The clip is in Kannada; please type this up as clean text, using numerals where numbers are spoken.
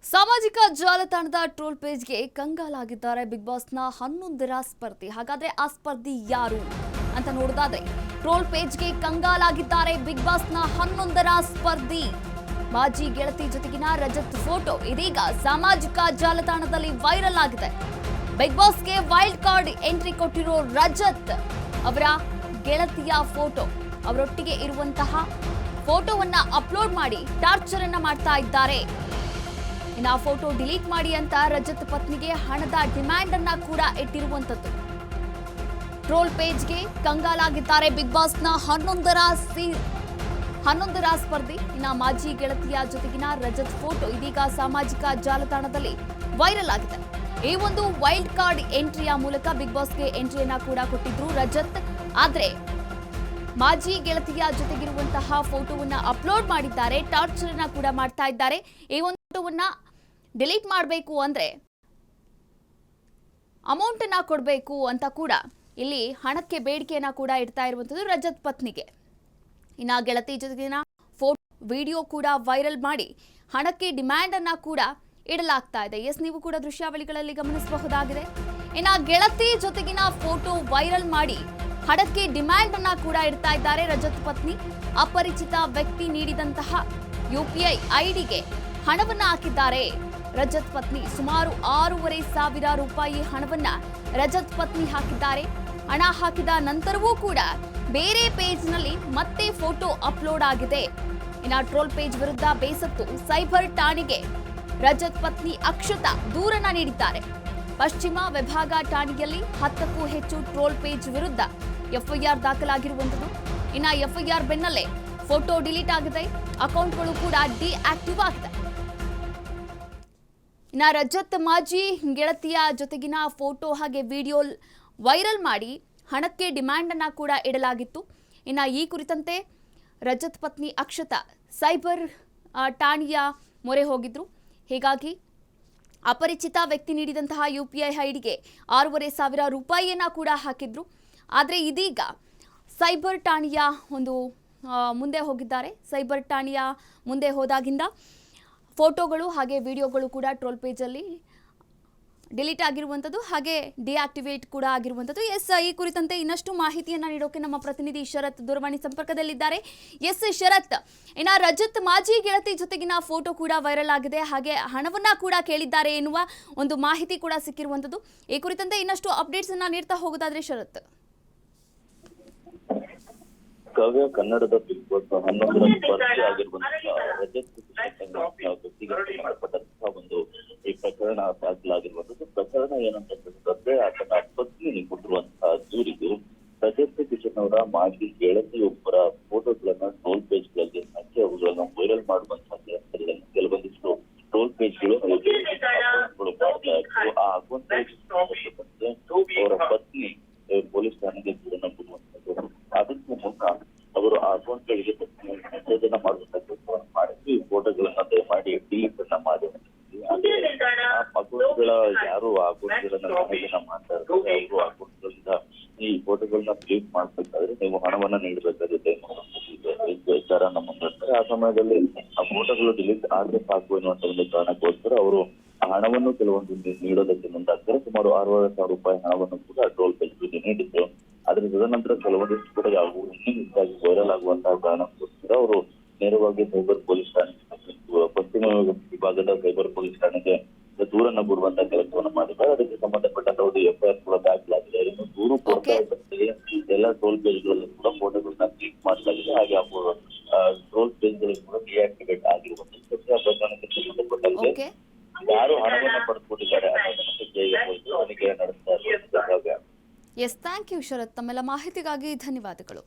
ಸಾಮಾಜಿಕ ಜಾಲತಾಣದ ಟ್ರೋಲ್ ಪೇಜ್ಗೆ ಕಂಗಾಲಾಗಿದ್ದಾರೆ ಬಿಗ್ ಬಾಸ್ನ 11ರ ಸ್ಪರ್ಧಿ. ಹಾಗಾದ್ರೆ ಆ ಸ್ಪರ್ಧಿ ಯಾರು ಅಂತ ನೋಡೋದಾದ್ರೆ ಟ್ರೋಲ್ ಪೇಜ್ಗೆ ಕಂಗಾಲಾಗಿದ್ದಾರೆ ಬಿಗ್ ಬಾಸ್ನ 11ರ ಸ್ಪರ್ಧಿ. ಮಾಜಿ ಗೆಳತಿ ಜೊತೆಗಿನ ರಜತ್ ಫೋಟೋ ಇದೀಗ ಸಾಮಾಜಿಕ ಜಾಲತಾಣದಲ್ಲಿ ವೈರಲ್ ಆಗಿದೆ. ಬಿಗ್ ಬಾಸ್ಗೆ ವೈಲ್ಡ್ ಕಾರ್ಡ್ ಎಂಟ್ರಿ ಕೊಟ್ಟಿರೋ ರಜತ್ ಅವರ ಗೆಳತಿಯ ಫೋಟೋ, ಅವರೊಟ್ಟಿಗೆ ಇರುವಂತಹ ಫೋಟೋವನ್ನ ಅಪ್ಲೋಡ್ ಮಾಡಿ ಟಾರ್ಚರ್ ಅನ್ನ ಮಾಡ್ತಾ ಇದ್ದಾರೆ. ಇನ್ನು ಆ ಫೋಟೋ ಡಿಲೀಟ್ ಮಾಡಿ ಅಂತ ರಜತ್ ಪತ್ನಿಗೆ ಹಣದ ಡಿಮ್ಯಾಂಡ್ ಅನ್ನ ಕೂಡ ಇಟ್ಟಿರುವಂತದ್ದು. ಟ್ರೋಲ್ ಪೇಜ್ಗೆ ಕಂಗಾಲಾಗಿದ್ದಾರೆ ಬಿಗ್ ಬಾಸ್ನ 11ರ ಸ್ಪರ್ಧಿ. ಇನ್ನು ಮಾಜಿ ಗೆಳತಿಯ ಜೊತೆಗಿನ ರಜತ್ ಫೋಟೋ ಇದೀಗ ಸಾಮಾಜಿಕ ಜಾಲತಾಣದಲ್ಲಿ ವೈರಲ್ ಆಗಿದೆ. ಈ ಒಂದು ವೈಲ್ಡ್ ಕಾರ್ಡ್ ಎಂಟ್ರಿಯ ಮೂಲಕ ಬಿಗ್ ಬಾಸ್ಗೆ ಎಂಟ್ರಿಯನ್ನ ಕೂಡ ಕೊಟ್ಟಿದ್ರು ರಜತ್. ಆದ್ರೆ ಮಾಜಿ ಗೆಳತಿಯ ಜೊತೆಗಿರುವಂತಹ ಫೋಟೋವನ್ನ ಅಪ್ಲೋಡ್ ಮಾಡಿದ್ದಾರೆ, ಟಾರ್ಚರ್ ಅನ್ನ ಕೂಡ ಮಾಡ್ತಾ ಇದ್ದಾರೆ. ಈ ಒಂದು ಫೋಟೋವನ್ನ ಡಿಲೀಟ್ ಮಾಡಬೇಕು ಅಂದ್ರೆ ಅಮೌಂಟ್ ಅನ್ನ ಕೊಡಬೇಕು ಅಂತ ಕೂಡ ಇಲ್ಲಿ ಹಣಕ್ಕೆ ಬೇಡಿಕೆಯನ್ನ ಕೂಡ ಇಡ್ತಾ ಇರುವಂತದ್ದು ರಜತ್ ಪತ್ನಿಗೆ. ಇನ್ನ ಗೆಳತಿ ಜೊತೆಗಿನ ಫೋಟೋ ವಿಡಿಯೋ ಕೂಡ ವೈರಲ್ ಮಾಡಿ ಹಣಕ್ಕೆ ಡಿಮ್ಯಾಂಡ್ ಅನ್ನ ಕೂಡ ಇಡಲಾಗ್ತಾ ಇದೆ. ನೀವು ಕೂಡ ದೃಶ್ಯಾವಳಿಗಳಲ್ಲಿ ಗಮನಿಸಬಹುದಾಗಿದೆ. ಇನ್ನ ಗೆಳತಿ ಜೊತೆಗಿನ ಫೋಟೋ ವೈರಲ್ ಮಾಡಿ ಹಣಕ್ಕೆ ಡಿಮ್ಯಾಂಡ್ ಅನ್ನ ಕೂಡ ಇಡ್ತಾ ಇದ್ದಾರೆ ರಜತ್ ಪತ್ನಿ. ಅಪರಿಚಿತ ವ್ಯಕ್ತಿ ನೀಡಿದಂತಹ UPI ಐಡಿಗೆ ಹಣವನ್ನ ಹಾಕಿದ್ದಾರೆ ರಜತ್ ಪತ್ನಿ. ಸುಮಾರು 6,500 ರೂಪಾಯಿ ಹಣವನ್ನ ರಜತ್ ಪತ್ನಿ ಹಾಕಿದ್ದಾರೆ. ಹಣ ಹಾಕಿದ ನಂತರವೂ ಕೂಡ ಬೇರೆ ಪೇಜ್ನಲ್ಲಿ ಮತ್ತೆ ಫೋಟೋ ಅಪ್ಲೋಡ್ ಆಗಿದೆ. ಇನ್ನು ಟ್ರೋಲ್ ಪೇಜ್ ವಿರುದ್ಧ ಬೇಸತ್ತು ಸೈಬರ್ ಠಾಣೆಗೆ ರಜತ್ ಪತ್ನಿ ಅಕ್ಷತಾ ದೂರನ್ನ ನೀಡಿದ್ದಾರೆ. ಪಶ್ಚಿಮ ವಿಭಾಗ ಠಾಣೆಯಲ್ಲಿ 10ಕ್ಕೂ ಹೆಚ್ಚು ಟ್ರೋಲ್ ಪೇಜ್ ವಿರುದ್ಧ FIR ದಾಖಲಾಗಿರುವಂತದ್ದು. ಇನ್ನು FIR ಬೆನ್ನಲ್ಲೇ ಫೋಟೋ ಡಿಲೀಟ್ ಆಗಿದೆ, ಅಕೌಂಟ್ಗಳು ಕೂಡ ಡಿಆಕ್ಟಿವ್ ಆಗಿದೆ. ಇನ್ನು ರಜತ್ ಮಾಜಿ ಗೆಳತಿಯ ಜೊತೆಗಿನ ಫೋಟೋ ಹಾಗೆ ವಿಡಿಯೋ ವೈರಲ್ ಮಾಡಿ ಹಣಕ್ಕೆ ಡಿಮ್ಯಾಂಡ್ ಅನ್ನ ಕೂಡ ಇಡಲಾಗಿತ್ತು. ಇನ್ನು ಈ ಕುರಿತಂತೆ ರಜತ್ ಪತ್ನಿ ಅಕ್ಷತಾ ಸೈಬರ್ ಠಾಣೆಯ ಮೊರೆ ಹೋಗಿದ್ರು. ಹೀಗಾಗಿ ಅಪರಿಚಿತ ವ್ಯಕ್ತಿ ನೀಡಿದಂತಹ UPI ಐಡಿಗೆ 6,500 ರೂಪಾಯಿಯನ್ನ ಕೂಡ ಹಾಕಿದ್ರು. ಆದರೆ ಇದೀಗ ಸೈಬರ್ ಠಾಣೆಯ ಒಂದು ಮುಂದೆ ಹೋಗಿದ್ದಾರೆ. ಸೈಬರ್ ಠಾಣೆಯ ಮುಂದೆ ಹೋದಾಗಿಂದ ಫೋಟೋಗಳು ಹಾಗೆ ವಿಡಿಯೋಗಳು ಕೂಡ ಟ್ರೋಲ್ ಪೇಜಲ್ಲಿ ಡಿಲೀಟ್ ಆಗಿರುವಂಥದ್ದು, ಹಾಗೆ ಡಿಆಕ್ಟಿವೇಟ್ ಕೂಡ ಆಗಿರುವಂಥದ್ದು. ಈ ಕುರಿತಂತೆ ಇನ್ನಷ್ಟು ಮಾಹಿತಿಯನ್ನು ನೀಡೋಕೆ ನಮ್ಮ ಪ್ರತಿನಿಧಿ ಶರತ್ ದೂರವಾಣಿ ಸಂಪರ್ಕದಲ್ಲಿದ್ದಾರೆ. ಶರತ್, ಇನ್ನು ರಜತ್ ಮಾಜಿ ಗೆಳತಿ ಜೊತೆಗಿನ ಫೋಟೋ ಕೂಡ ವೈರಲ್ ಆಗಿದೆ, ಹಾಗೆ ಹಣವನ್ನ ಕೂಡ ಕೇಳಿದ್ದಾರೆ ಎನ್ನುವ ಒಂದು ಮಾಹಿತಿ ಕೂಡ ಸಿಕ್ಕಿರುವಂಥದ್ದು. ಈ ಕುರಿತಂತೆ ಇನ್ನಷ್ಟು ಅಪ್ಡೇಟ್ಸ್ ಅನ್ನ ನೀಡ್ತಾ ಹೋಗೋದಾದ್ರೆ ಶರತ್. ಕಾವ್ಯ, ಕನ್ನಡದ ಬಿಗ್ ಬಾಸ್ 11ರ ಸ್ಪರ್ಧಿ ಆಗಿರುವಂತಹ ರಜತ್ ಸಂಬಂಧಪಟ್ಟಂತಹ ಒಂದು ಈ ಪ್ರಕರಣ ದಾಖಲಾಗಿರುವಂತದ್ದು. ಪ್ರಕರಣ ಏನಂತ ಹೇಳಿದ್ರೆ, ಆತನ ಪತ್ನಿ ಕೊಟ್ಟಿರುವಂತಹ ದೂರಿದು ರಜತ್ ಕಿಶನ್ ಅವರ ಮಾಜಿ ಗೆಳತಿಯೊಬ್ಬರ ಫೋಟೋಗಳನ್ನ ಟ್ರೋಲ್ ಪೇಜ್ಗಳಲ್ಲಿ ಹಾಕಿ ಅವುಗಳನ್ನು ವೈರಲ್ ಮಾಡುವಂತಹ ಕೆಲವೊಂದಿಷ್ಟು ಟ್ರೋಲ್ ಪೇಜ್ಗಳು ಮಾಡ್ತಾ ಇತ್ತು. ಆ ಅಕೌಂಟ್ ಅವರ ಪತ್ನಿ ಪೊಲೀಸ್ ಠಾಣೆಗೆ ದೂರನ್ನು ಕೊಡುವಂತದ್ದು. ಅದಕ್ಕೂ ಮುನ್ನ ಅವರು ಆ ಅಕೌಂಟ್ಗಳಿಗೆ ಮೆಸೇಜ್ ಅನ್ನ ಮಾಡುವಂತ ಕೆಲಸವನ್ನು ಮಾಡಿಸಿ ಫೋಟೋಗಳನ್ನ ದಯಮಾಡಿ ಡಿಲೀಟ್ ಅನ್ನ ಮಾಡಿ ಆ ಅಕೌಂಟ್ಗಳ ಯಾರು ಆ ಅಕೌಂಟ್ಗಳನ್ನ ಮ್ಯಾನೇಜ್ ಮಾಡ್ತಾ ಇರ್ತಾರೆ ಅವರು ಅಕೌಂಟ್ಗಳಿಂದ ಈ ಫೋಟೋಗಳನ್ನ ಡಿಲೀಟ್ ಮಾಡ್ಬೇಕಾದ್ರೆ ನೀವು ಹಣವನ್ನ ನೀಡಬೇಕಾಗುತ್ತೆ ವಿಚಾರನ ಮುಂದಿರ್ತಾರೆ. ಆ ಸಮಯದಲ್ಲಿ ಆ ಫೋಟೋಗಳು ಡಿಲೀಟ್ ಆದ್ರೆ ಸಾಕು ಎನ್ನುವಂತ ಒಂದು ಕಾರಣಕ್ಕೋಸ್ಕರ ಅವರು ಆ ಹಣವನ್ನು ಕೆಲವೊಂದು ನೀಡೋದಕ್ಕೆ ಮುಂದಾಗ್ತಾರೆ. ಸುಮಾರು 6,500 ರೂಪಾಯಿ ಹಣವನ್ನು ಕೂಡ ಟ್ರೋಲ್ ಪೇಜ್ ನೀಡಿದ್ರು. ಆದ್ರೆ ತದನಂತರ ಕೆಲವೊಂದಿಷ್ಟು ಕೂಡ ಯಾವುವು ಹೆಚ್ಚಾಗಿ ವೈರಲ್ ಆಗುವಂತಹ ಕಾರಣಕ್ಕೋಸ್ಕರ ಅವರು ನೇರವಾಗಿ ಸೈಬರ್ ಪೊಲೀಸ್ ಠಾಣೆ, ಪಶ್ಚಿಮ ವಿಭಾಗದ ಸೈಬರ್ ಪೊಲೀಸ್ ಠಾಣೆಗೆ ದೂರನ್ನ ಕೊಡುವಂತಹ ಕೆಲಸವನ್ನು ಮಾಡಿದ್ದಾರೆ. ಅದಕ್ಕೆ ಸಂಬಂಧಪಟ್ಟಂತ ಒಂದು FIR ಕೂಡ ದಾಖಲಾಗಿದೆ. ಇನ್ನು ದೂರು ಕೊಡ್ತಾ ಇದ್ದಂತೆಯೇ ಎಲ್ಲ ಟ್ರೋಲ್ ಪೇಜ್ಗಳಲ್ಲೂ ಕೂಡ ಫೋಟೋಗಳನ್ನ ಕ್ಲಿಕ್ ಮಾಡಲಾಗಿದೆ. ಹಾಗೆ ಟ್ರೋಲ್ ಪೇಜ್ಗಳು ಕೂಡ ಡಿಆಕ್ಟಿವೇಟ್ ಆಗಿರುವಂತಹ ಪ್ರಕರಣಕ್ಕೆ ಸಂಬಂಧಪಟ್ಟಂತೆ ಯಾರು ಹಣವನ್ನು ಪಡೆದುಕೊಂಡಿದ್ದಾರೆ ಅನ್ನೋದನ್ನು ತನಿಖೆ ನಡೆಸ್ತಾ ಇರುವಂತಹ. ಥ್ಯಾಂಕ್ ಯು ಶರತ್, ತಮ್ಮೆಲ್ಲ ಮಾಹಿತಿಗಾಗಿ ಧನ್ಯವಾದಗಳು.